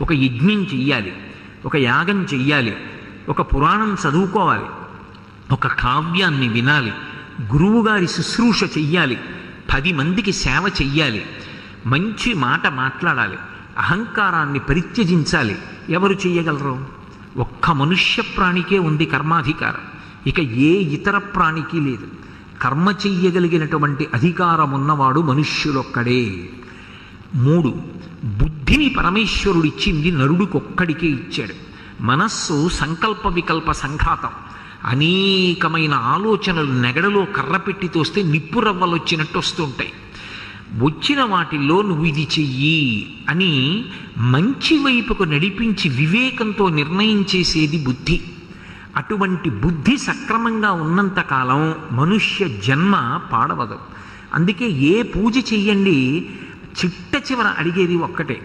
ఒక యజ్ఞం చెయ్యాలి, ఒక యాగం చెయ్యాలి, ఒక పురాణం చదువుకోవాలి, ఒక కావ్యాన్ని వినాలి, గురువుగారి శుశ్రూష చెయ్యాలి, 10 మందికి సేవ చెయ్యాలి, మంచి మాట మాట్లాడాలి, అహంకారాన్ని పరిత్యజించాలి. ఎవరు చెయ్యగలరు? ఒక్క మనుష్య ప్రాణికే ఉంది కర్మాధికారం. ఇక ఏ ఇతర ప్రాణికి లేదు. కర్మ చెయ్యగలిగినటువంటి అధికారం ఉన్నవాడు మనుష్యులొక్కడే. 3, బుద్ధిని పరమేశ్వరుడిచ్చింది నరుడికొక్కడికే ఇచ్చాడు. మనస్సు సంకల్ప వికల్ప సంఘాతం. అనేకమైన ఆలోచనలు నెగడలో కర్ర పెట్టి తోస్తే నిప్పు రవ్వలు వచ్చినట్టు వస్తుంటాయి. వచ్చిన వాటిల్లో నువ్వు ఇది చెయ్యి అని మంచి వైపుకు నడిపించి వివేకంతో నిర్ణయం చేసేది బుద్ధి. అటువంటి బుద్ధి సక్రమంగా ఉన్నంతకాలం మనుష్య జన్మ పాడవదు. అందుకే ఏ పూజ చెయ్యండి చిట్ట చివర అడిగేది ఒక్కటే,